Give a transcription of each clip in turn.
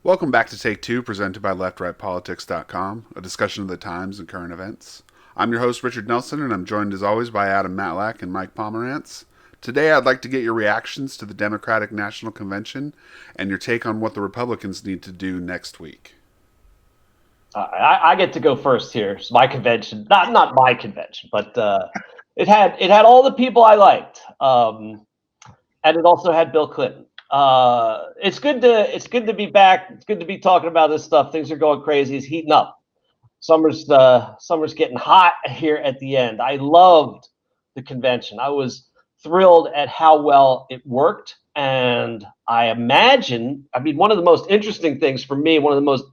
Welcome back to Take Two, presented by LeftRightPolitics.com, a discussion of the times and current events. I'm your host, Richard Nelson, and I'm joined as always by Adam Matlack and Mike Pomerantz. Today, I'd like to get your reactions to the Democratic National Convention and your take on what the Republicans need to do next week. I get to go first here. It's my convention, not my convention, but it had all the people I liked, and it also had Bill Clinton. It's good to be back. It's good to be talking about this stuff. Things are going crazy. It's heating up. Summer's getting hot here at the end. I loved the convention. I was thrilled at how well it worked, and I mean, one of the most interesting things for me, one of the most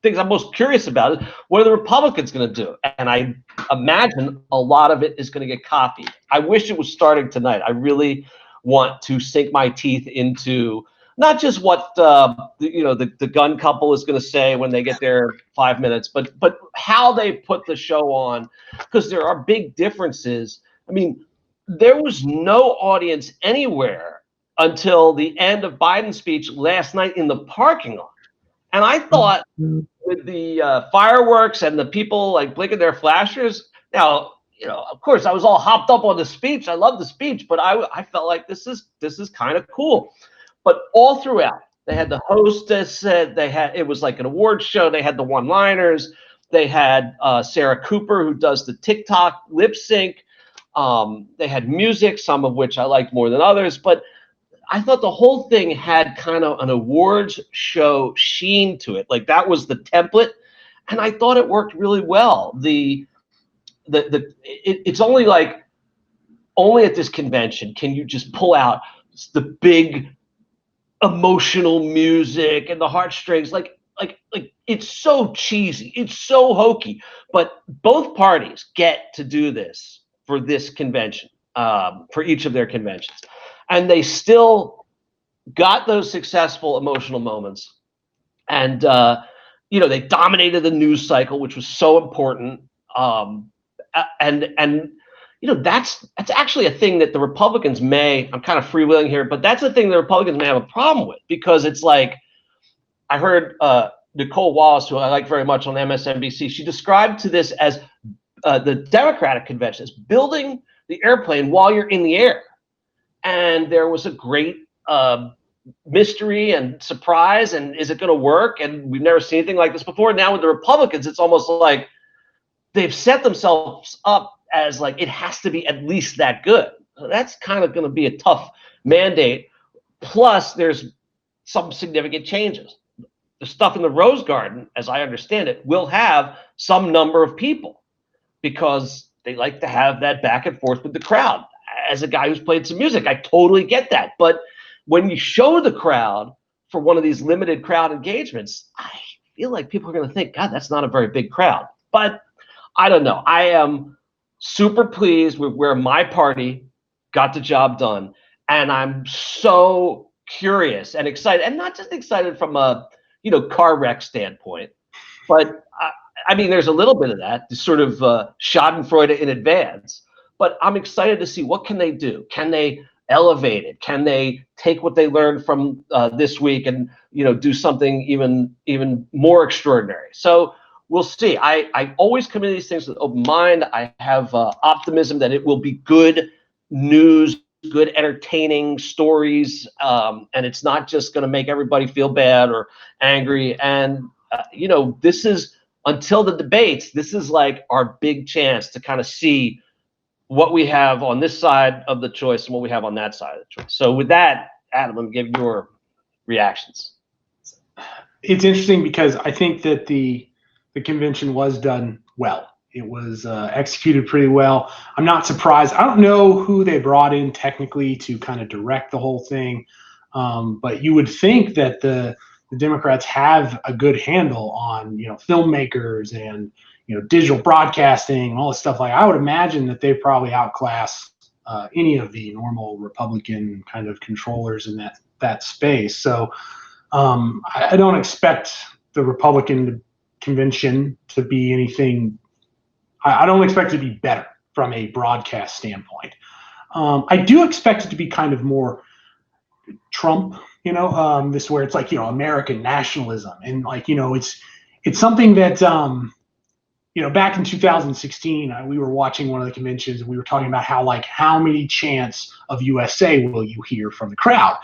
things I'm most curious about is what are the Republicans going to do? And I imagine a lot of it is going to get copied. I wish it was starting tonight. I really want to sink my teeth into not just what the gun couple is going to say when they get their 5 minutes, but how they put the show on, because there are big differences. I mean, there was no audience anywhere until the end of Biden's speech last night in the parking lot. And I thought with the fireworks and the people like blinking their flashers, now, of course, I was all hopped up on the speech. I love the speech, but I felt like this is kind of cool. But all throughout, they had the hostess. It was like an awards show. They had the one-liners. They had Sarah Cooper, who does the TikTok lip sync. They had music, some of which I liked more than others, but I thought the whole thing had kind of an awards show sheen to it. Like that was the template, and I thought it worked really well. It's only at this convention can you just pull out the big emotional music and the heartstrings. Like it's so cheesy, it's so hokey, but both parties get to do this for this convention, for each of their conventions. And they still got those successful emotional moments. And, they dominated the news cycle, which was so important. That's actually a thing that the Republicans I'm kind of freewheeling here, but that's a thing the Republicans may have a problem with, because it's like, I heard Nicole Wallace, who I like very much on MSNBC, she described to this as the Democratic convention as building the airplane while you're in the air. And there was a great mystery and surprise, and is it going to work? And we've never seen anything like this before. Now with the Republicans, it's almost like they've set themselves up as like it has to be at least that good. So that's kind of going to be a tough mandate. Plus, there's some significant changes. The stuff in the Rose Garden, as I understand it, will have some number of people because they like to have that back and forth with the crowd. As a guy who's played some music, I totally get that. But when you show the crowd for one of these limited crowd engagements, I feel like people are going to think, God, that's not a very big crowd. But I don't know. I am super pleased with where my party got the job done. And I'm so curious and excited, and not just excited from a, car wreck standpoint, but I mean, there's a little bit of that, this sort of schadenfreude in advance. But I'm excited to see what can they do. Can they elevate it? Can they take what they learned from this week and do something even more extraordinary? So we'll see. I always come into these things with an open mind. I have optimism that it will be good news, good entertaining stories, and it's not just going to make everybody feel bad or angry. And this is, until the debates, this is like our big chance to kind of see what we have on this side of the choice and what we have on that side of the choice. So with that, Adam, let me give your reactions. It's interesting because I think that the convention was done well. It was executed pretty well. I'm not surprised. I don't know who they brought in technically to kind of direct the whole thing, but you would think that the Democrats have a good handle on filmmakers and digital broadcasting and all this stuff. Like, I would imagine that they probably outclass any of the normal Republican kind of controllers in that space. So I don't expect the Republican convention to be anything. I don't expect it to be better from a broadcast standpoint. I do expect it to be kind of more Trump this where it's like, American nationalism. And like, it's something that, back in 2016, we were watching one of the conventions and we were talking about how many chants of USA will you hear from the crowd?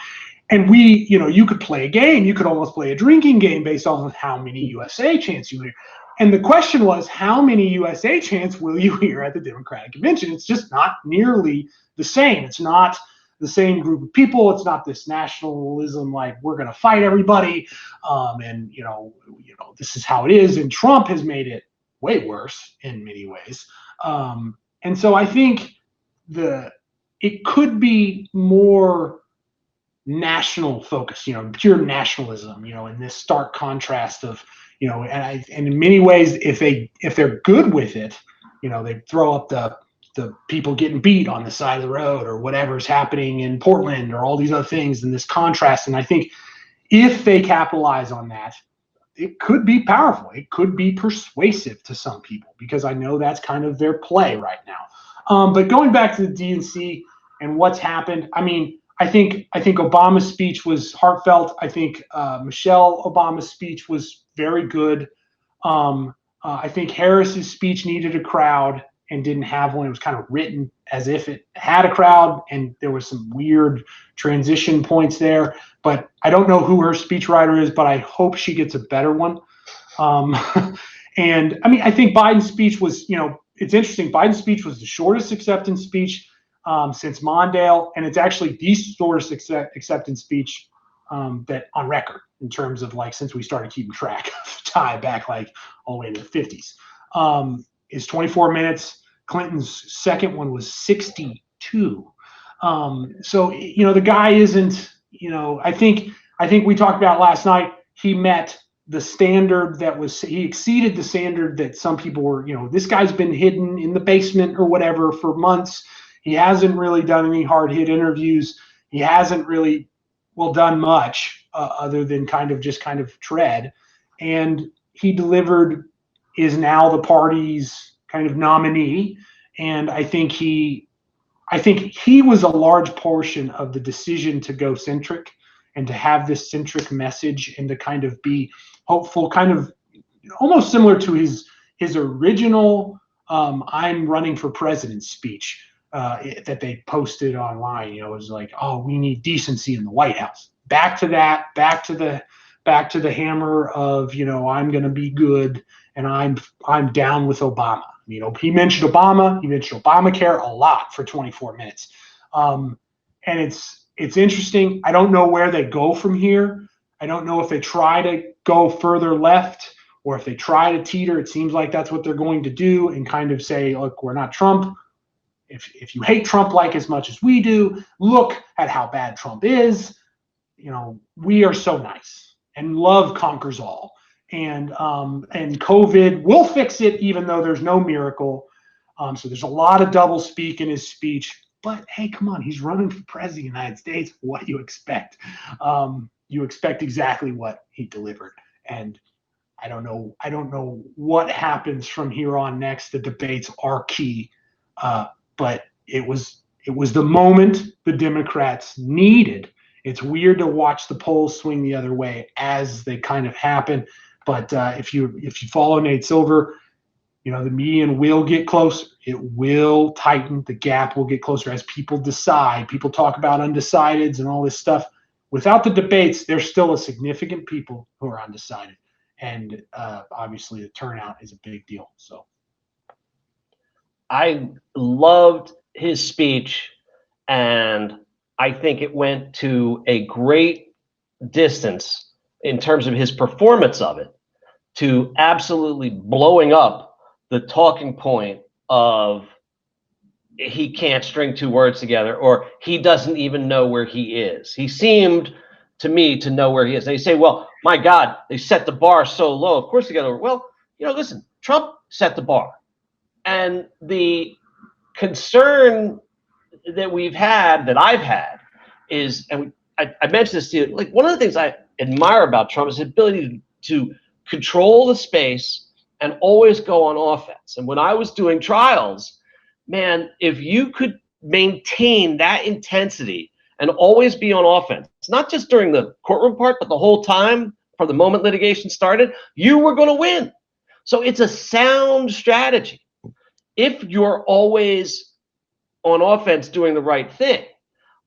And you could play a game. You could almost play a drinking game based off of how many USA chants you hear. And the question was, how many USA chants will you hear at the Democratic convention? It's just not nearly the same. It's not the same group of people. It's not this nationalism like we're going to fight everybody, and this is how it is. And Trump has made it way worse in many ways. And so I think it could be more national focus, pure nationalism, in this stark contrast of, and in many ways, if they're good with it, they throw up the people getting beat on the side of the road or whatever's happening in Portland or all these other things and this contrast. And I think if they capitalize on that, it could be powerful. It could be persuasive to some people because I know that's kind of their play right now. But going back to the DNC and what's happened, I mean, I think Obama's speech was heartfelt. I think Michelle Obama's speech was very good. I think Harris's speech needed a crowd and didn't have one. It was kind of written as if it had a crowd, and there was some weird transition points there. But I don't know who her speechwriter is, but I hope she gets a better one. And I mean, I think Biden's speech was, it's interesting. Biden's speech was the shortest acceptance speech since Mondale, and it's actually the shortest acceptance speech that on record in terms of since we started keeping track of time back all the way into the 50s. Is 24 minutes. Clinton's second one was 62. So the guy isn't. I think we talked about last night. He met the standard he exceeded the standard that some people were. This guy's been hidden in the basement or whatever for months. He hasn't really done any hard hit interviews. He hasn't really done much other than kind of tread, and he delivered. Is now the party's kind of nominee, and I think he was a large portion of the decision to go centric and to have this centric message and to kind of be hopeful, kind of almost similar to his original "I'm running for president" speech that they posted online. It was like, oh, we need decency in the White House. Back to that. Back to the hammer of I'm going to be good. And I'm down with Obama. He mentioned Obama. He mentioned Obamacare a lot for 24 minutes. And it's interesting. I don't know where they go from here. I don't know if they try to go further left or if they try to teeter. It seems like that's what they're going to do and kind of say, look, we're not Trump. If you hate Trump as much as we do, look at how bad Trump is. We are so nice and love conquers all. And COVID will fix it, even though there's no miracle. So there's a lot of double speak in his speech. But hey, come on, he's running for president of the United States. What do you expect? You expect exactly what he delivered. And I don't know what happens from here on next. The debates are key, but it was the moment the Democrats needed. It's weird to watch the polls swing the other way as they kind of happen. But if you follow Nate Silver, the median will get closer. It will tighten. The gap will get closer as people decide. People talk about undecideds and all this stuff. Without the debates, there's still a significant people who are undecided. And obviously the turnout is a big deal. So I loved his speech, and I think it went to a great distance in terms of his performance of it, to absolutely blowing up the talking point of he can't string two words together, or he doesn't even know where he is. He seemed to me to know where he is. They say, well, my God, they set the bar so low. Of course they got over. Well, listen, Trump set the bar. And the concern that I've had is, and I mentioned this to you, one of the things I admire about Trump is his ability to control the space and always go on offense. And when I was doing trials, man, if you could maintain that intensity and always be on offense, not just during the courtroom part, but the whole time from the moment litigation started, you were going to win. So it's a sound strategy if you're always on offense doing the right thing.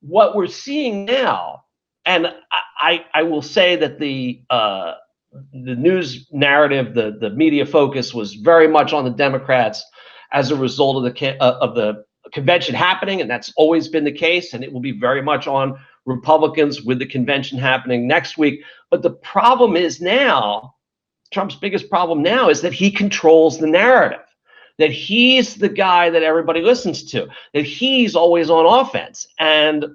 What we're seeing now, and I will say that the news narrative, the media focus was very much on the Democrats as a result of the convention happening, and that's always been the case, and it will be very much on Republicans with the convention happening next week. But the problem is now, Trump's biggest problem now is that he controls the narrative, that he's the guy that everybody listens to, that he's always on offense. And,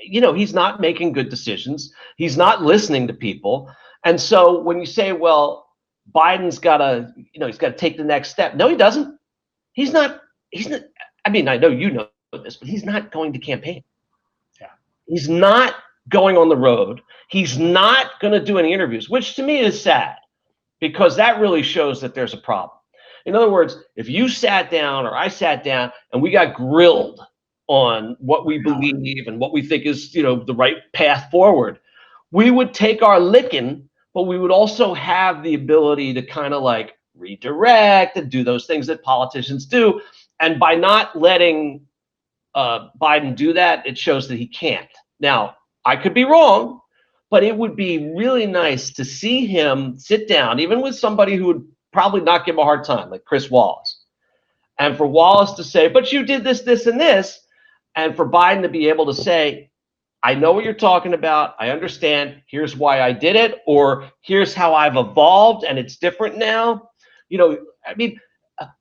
he's not making good decisions. He's not listening to people. And so when you say, well, Biden's got to, he's got to take the next step. No, he doesn't. He's not. I mean, I know you know this, but he's not going to campaign. Yeah. He's not going on the road. He's not going to do any interviews, which to me is sad, because that really shows that there's a problem. In other words, if you sat down or I sat down and we got grilled on what we believe and what we think is, the right path forward, we would take our licking, but we would also have the ability to kind of like redirect and do those things that politicians do. And by not letting Biden do that, it shows that he can't. Now, I could be wrong, but it would be really nice to see him sit down, even with somebody who would probably not give him a hard time, like Chris Wallace. And for Wallace to say, but you did this, this, and this. And for Biden to be able to say, I know what you're talking about. I understand. Here's why I did it. Or here's how I've evolved and it's different now.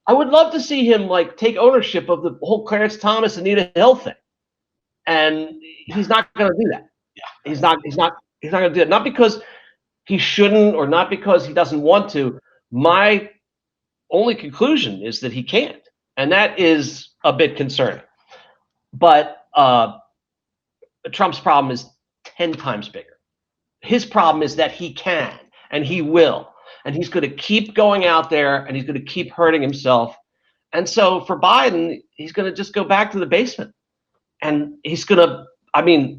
I would love to see him like take ownership of the whole Clarence Thomas, Anita Hill thing. And he's not going to do that. Yeah. He's not going to do it. Not because he shouldn't or not because he doesn't want to. My only conclusion is that he can't. And that is a bit concerning. But Trump's problem is 10 times bigger. His problem is that he can and he will. And he's going to keep going out there and he's going to keep hurting himself. And so for Biden, he's going to just go back to the basement. And he's going to,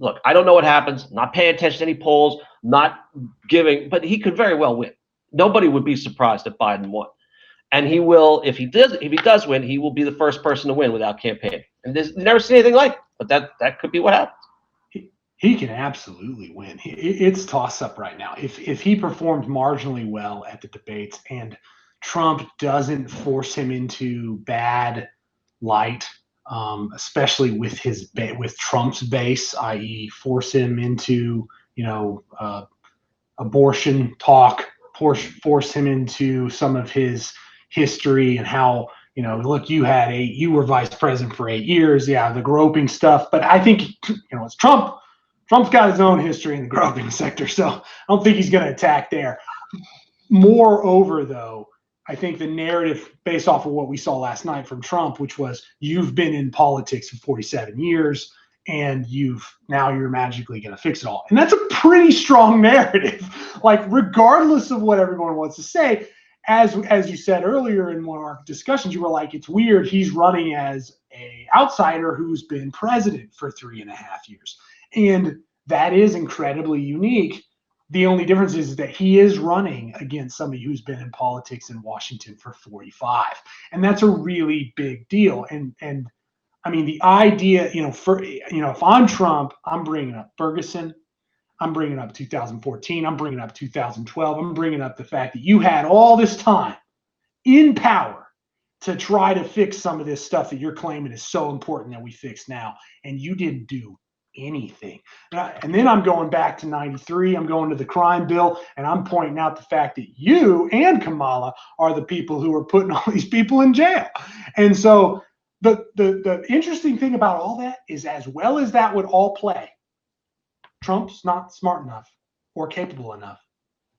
look, I don't know what happens. Not paying attention to any polls, not giving, but he could very well win. Nobody would be surprised if Biden won. And he will, if he does win, he will be the first person to win without campaigning. And there's never seen anything like it, but that could be what happens. He can absolutely win. It's toss up right now. If he performed marginally well at the debates and Trump doesn't force him into bad light, especially with Trump's base, i.e., force him into abortion talk, force him into some of his history and how look, you were vice president for 8 years, the groping stuff. But I think it's Trump. Trump's got his own history in the groping sector, so I don't think he's going to attack there. Moreover, though, I think the narrative based off of what we saw last night from Trump, which was you've been in politics for 47 years and now you're magically going to fix it all. And that's a pretty strong narrative. Like, regardless of what everyone wants to say, as you said earlier in one of our discussions, you were like, it's weird he's running as an outsider who's been president for 3.5 years. And that is incredibly unique. The only difference is that he is running against somebody who's been in politics in Washington for 45. And that's a really big deal. And the idea, if I'm Trump, I'm bringing up Ferguson. I'm bringing up 2014. I'm bringing up 2012. I'm bringing up the fact that you had all this time in power to try to fix some of this stuff that you're claiming is so important that we fix now. And you didn't do anything. And then I'm going back to 93. I'm going to the crime bill, and I'm pointing out the fact that you and Kamala are the people who are putting all these people in jail. And so the interesting thing about all that is, as well as that would all play, Trump's not smart enough or capable enough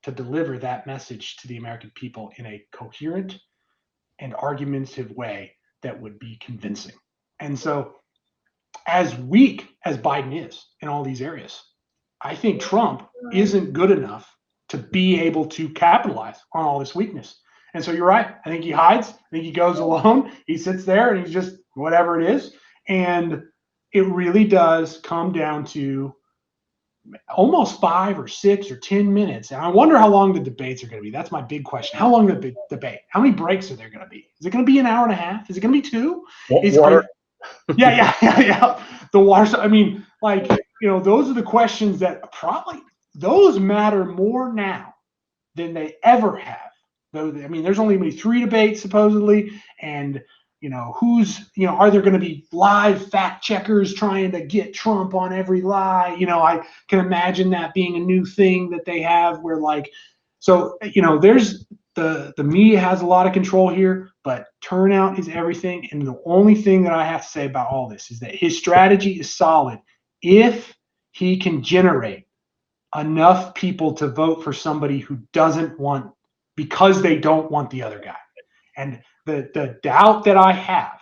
to deliver that message to the American people in a coherent and argumentative way that would be convincing. And so, as weak as Biden is in all these areas, I think Trump isn't good enough to be able to capitalize on all this weakness. And so you're right. I think he hides. I think he goes alone. He sits there and he's just whatever it is. And it really does come down to almost 5 or 6 or 10 minutes. And I wonder how long the debates are going to be. That's my big question. How long the debate? How many breaks are there going to be? Is it going to be an hour and a half? Is it going to be 2? Water. Yeah. The water. I mean, like, those are the questions that probably those matter more now than they ever have. Though, I mean, there's only going to be 3 debates supposedly, and are there going to be live fact checkers trying to get Trump on every lie? I can imagine that being a new thing that they have where there's the media has a lot of control here, but turnout is everything. And the only thing that I have to say about all this is that his strategy is solid if he can generate enough people to vote for somebody who doesn't want, because they don't want the other guy. And the doubt that I have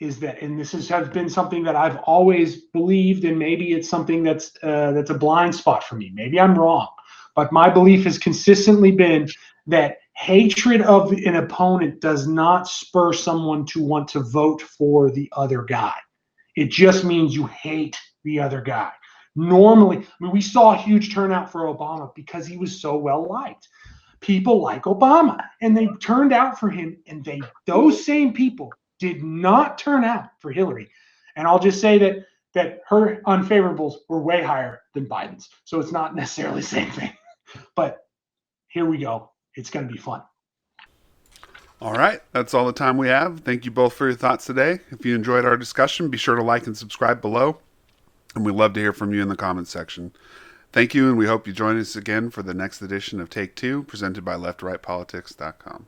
is that, and this has been something that I've always believed, and maybe it's something that's a blind spot for me. Maybe I'm wrong, but my belief has consistently been that hatred of an opponent does not spur someone to want to vote for the other guy. It just means you hate the other guy. Normally, I mean, we saw a huge turnout for Obama because he was so well liked. People like Obama, and they turned out for him, and those same people did not turn out for Hillary. And I'll just say that her unfavorables were way higher than Biden's. So it's not necessarily the same thing. But here we go. It's going to be fun. All right. That's all the time we have. Thank you both for your thoughts today. If you enjoyed our discussion, be sure to like and subscribe below. And we'd love to hear from you in the comments section. Thank you, and we hope you join us again for the next edition of Take Two, presented by LeftRightPolitics.com.